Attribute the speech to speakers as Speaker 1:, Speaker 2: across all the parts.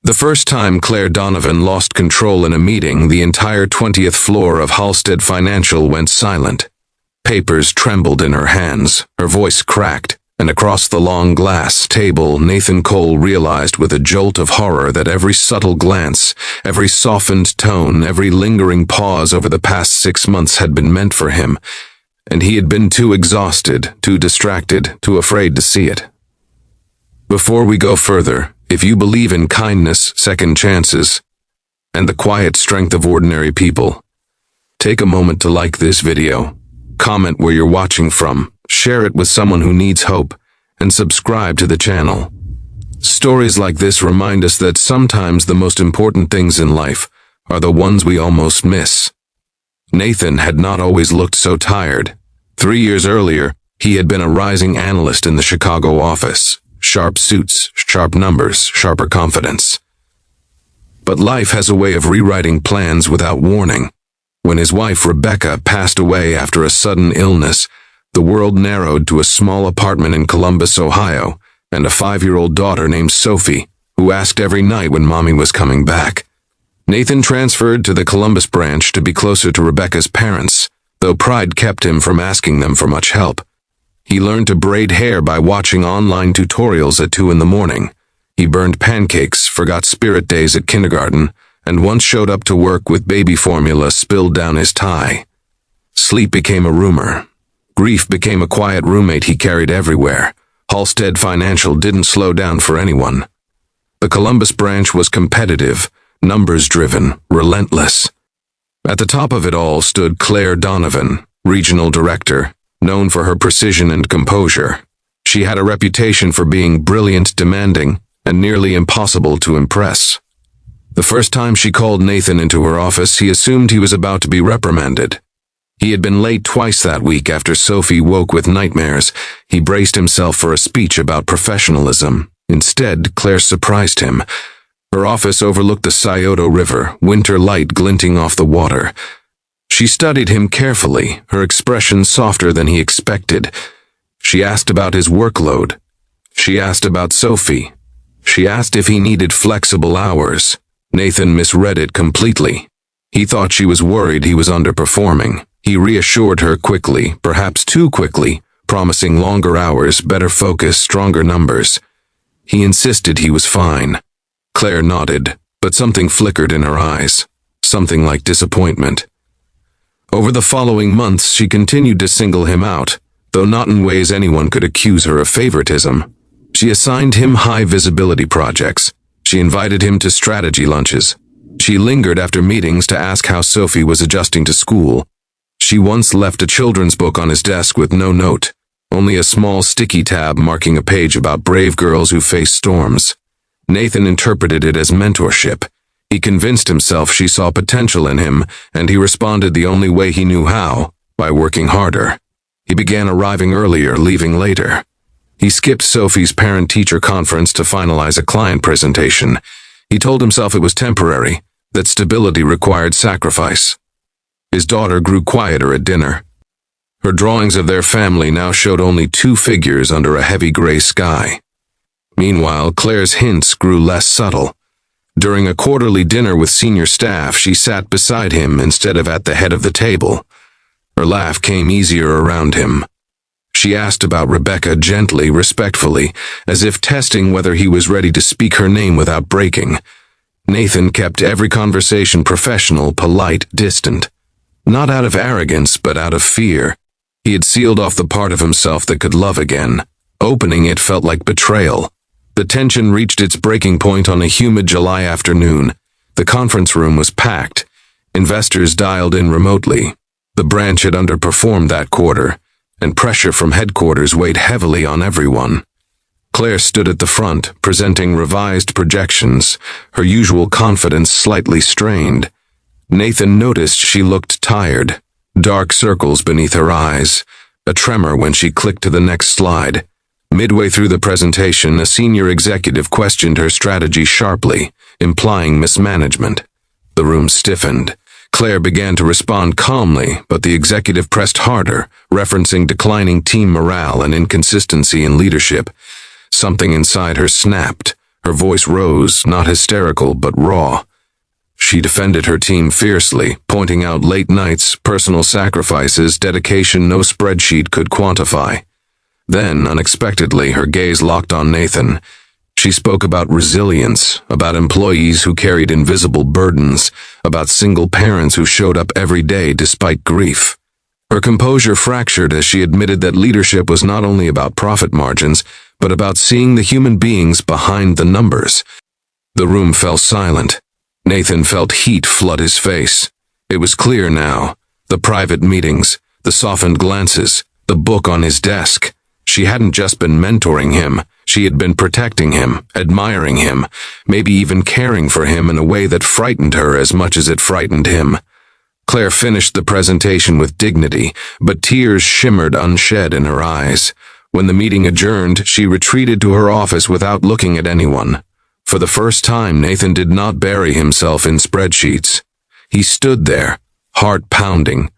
Speaker 1: The first time Claire Donovan lost control in a meeting, the entire 20th floor of Halstead Financial went silent. Papers trembled in her hands, her voice cracked, and across the long glass table, Nathan Cole realized with a jolt of horror that every subtle glance, every softened tone, every lingering pause over the past 6 months had been meant for him, and he had been too exhausted, too distracted, too afraid to see it. Before we go further, if you believe in kindness, second chances, and the quiet strength of ordinary people, take a moment to like this video, comment where you're watching from, share it with someone who needs hope, and subscribe to the channel. Stories like this remind us that sometimes the most important things in life are the ones we almost miss. Nathan had not always looked so tired. 3 years earlier, he had been a rising analyst in the Chicago office. Sharp suits, sharp numbers, sharper confidence. But life has a way of rewriting plans without warning. When his wife Rebecca passed away after a sudden illness, the world narrowed to a small apartment in Columbus, Ohio, and a 5-year-old daughter named Sophie, who asked every night when Mommy was coming back. Nathan transferred to the Columbus branch to be closer to Rebecca's parents, though pride kept him from asking them for much help. He learned to braid hair by watching online tutorials at 2 in the morning. He burned pancakes, forgot spirit days at kindergarten, and once showed up to work with baby formula spilled down his tie. Sleep became a rumor. Grief became a quiet roommate he carried everywhere. Halstead Financial didn't slow down for anyone. The Columbus branch was competitive, numbers-driven, relentless. At the top of it all stood Claire Donovan, regional director, known for her precision and composure. She had a reputation for being brilliant, demanding, and nearly impossible to impress. The first time she called Nathan into her office, he assumed he was about to be reprimanded. He had been late twice that week after Sophie woke with nightmares. He braced himself for a speech about professionalism. Instead, Claire surprised him. Her office overlooked the Scioto River, winter light glinting off the water. She studied him carefully, her expression softer than he expected. She asked about his workload. She asked about Sophie. She asked if he needed flexible hours. Nathan misread it completely. He thought she was worried he was underperforming. He reassured her quickly, perhaps too quickly, promising longer hours, better focus, stronger numbers. He insisted he was fine. Claire nodded, but something flickered in her eyes, something like disappointment. Over the following months, she continued to single him out, though not in ways anyone could accuse her of favoritism. She assigned him high-visibility projects. She invited him to strategy lunches. She lingered after meetings to ask how Sophie was adjusting to school. She once left a children's book on his desk with no note, only a small sticky tab marking a page about brave girls who face storms. Nathan interpreted it as mentorship. He convinced himself she saw potential in him, and he responded the only way he knew how, by working harder. He began arriving earlier, leaving later. He skipped Sophie's parent-teacher conference to finalize a client presentation. He told himself it was temporary, that stability required sacrifice. His daughter grew quieter at dinner. Her drawings of their family now showed only 2 figures under a heavy gray sky. Meanwhile, Claire's hints grew less subtle. During a quarterly dinner with senior staff, she sat beside him instead of at the head of the table. Her laugh came easier around him. She asked about Rebecca gently, respectfully, as if testing whether he was ready to speak her name without breaking. Nathan kept every conversation professional, polite, distant. Not out of arrogance, but out of fear. He had sealed off the part of himself that could love again. Opening it felt like betrayal. The tension reached its breaking point on a humid July afternoon. The conference room was packed. Investors dialed in remotely. The branch had underperformed that quarter, and pressure from headquarters weighed heavily on everyone. Claire stood at the front, presenting revised projections, her usual confidence slightly strained. Nathan noticed she looked tired, dark circles beneath her eyes, a tremor when she clicked to the next slide. Midway through the presentation, a senior executive questioned her strategy sharply, implying mismanagement. The room stiffened. Claire began to respond calmly, but the executive pressed harder, referencing declining team morale and inconsistency in leadership. Something inside her snapped. Her voice rose, not hysterical, but raw. She defended her team fiercely, pointing out late nights, personal sacrifices, dedication no spreadsheet could quantify. Then, unexpectedly, her gaze locked on Nathan. She spoke about resilience, about employees who carried invisible burdens, about single parents who showed up every day despite grief. Her composure fractured as she admitted that leadership was not only about profit margins, but about seeing the human beings behind the numbers. The room fell silent. Nathan felt heat flood his face. It was clear now. The private meetings, the softened glances, the book on his desk. She hadn't just been mentoring him. She had been protecting him, admiring him, maybe even caring for him in a way that frightened her as much as it frightened him. Claire finished the presentation with dignity, but tears shimmered unshed in her eyes. When the meeting adjourned, she retreated to her office without looking at anyone. For the first time, Nathan did not bury himself in spreadsheets. He stood there, heart pounding,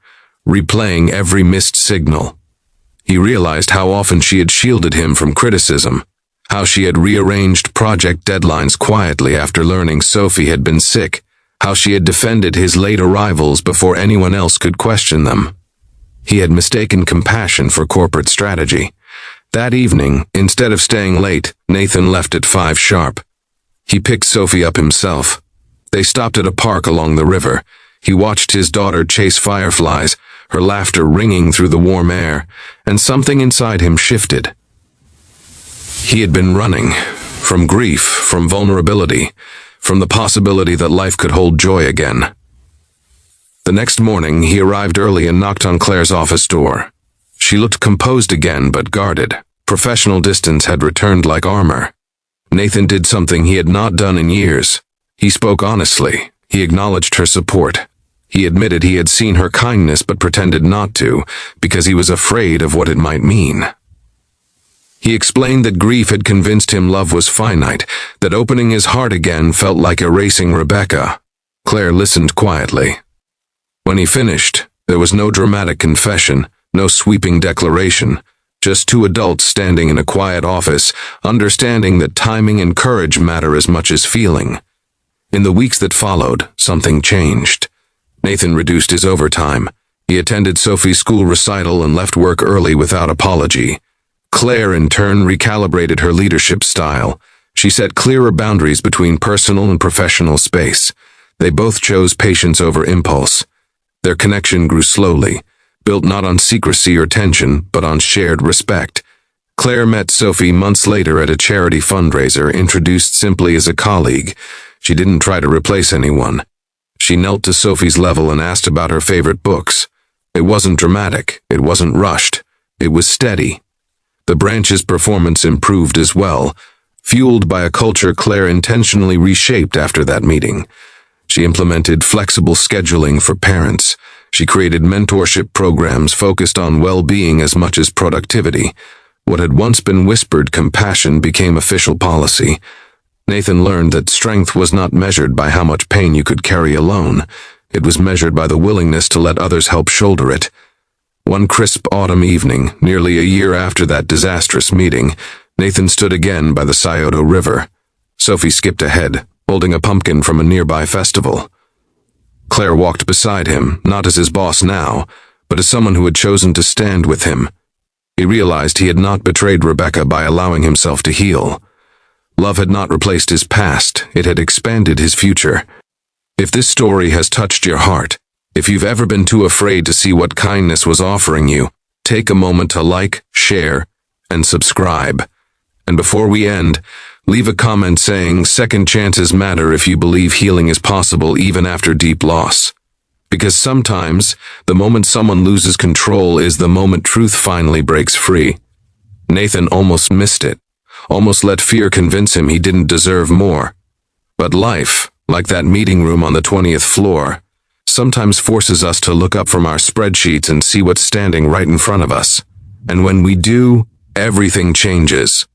Speaker 1: replaying every missed signal. He realized how often she had shielded him from criticism, how she had rearranged project deadlines quietly after learning Sophie had been sick, how she had defended his late arrivals before anyone else could question them. He had mistaken compassion for corporate strategy. That evening, instead of staying late, Nathan left at 5 sharp. He picked Sophie up himself. They stopped at a park along the river. He watched his daughter chase fireflies, her laughter ringing through the warm air, and something inside him shifted. He had been running, from grief, from vulnerability, from the possibility that life could hold joy again. The next morning, he arrived early and knocked on Claire's office door. She looked composed again, but guarded. Professional distance had returned like armor. Nathan did something he had not done in years. He spoke honestly. He acknowledged her support. He admitted he had seen her kindness but pretended not to, because he was afraid of what it might mean. He explained that grief had convinced him love was finite, that opening his heart again felt like erasing Rebecca. Claire listened quietly. When he finished, there was no dramatic confession, no sweeping declaration, just 2 adults standing in a quiet office, understanding that timing and courage matter as much as feeling. In the weeks that followed, something changed. Nathan reduced his overtime. He attended Sophie's school recital and left work early without apology. Claire, in turn, recalibrated her leadership style. She set clearer boundaries between personal and professional space. They both chose patience over impulse. Their connection grew slowly, built not on secrecy or tension, but on shared respect. Claire met Sophie months later at a charity fundraiser, introduced simply as a colleague. She didn't try to replace anyone. She knelt to Sophie's level and asked about her favorite books. It wasn't dramatic, it wasn't rushed, it was steady. The branch's performance improved as well, fueled by a culture Claire intentionally reshaped after that meeting. She implemented flexible scheduling for parents. She created mentorship programs focused on well-being as much as productivity. What had once been whispered compassion became official policy. Nathan learned that strength was not measured by how much pain you could carry alone. It was measured by the willingness to let others help shoulder it. One crisp autumn evening, nearly a year after that disastrous meeting, Nathan stood again by the Scioto River. Sophie skipped ahead, holding a pumpkin from a nearby festival. Claire walked beside him, not as his boss now, but as someone who had chosen to stand with him. He realized he had not betrayed Rebecca by allowing himself to heal. Love had not replaced his past, it had expanded his future. If this story has touched your heart, if you've ever been too afraid to see what kindness was offering you, take a moment to like, share, and subscribe. And before we end, leave a comment saying second chances matter if you believe healing is possible even after deep loss. Because sometimes, the moment someone loses control is the moment truth finally breaks free. Nathan almost missed it. Almost let fear convince him he didn't deserve more. But life, like that meeting room on the 20th floor, sometimes forces us to look up from our spreadsheets and see what's standing right in front of us. And when we do, everything changes.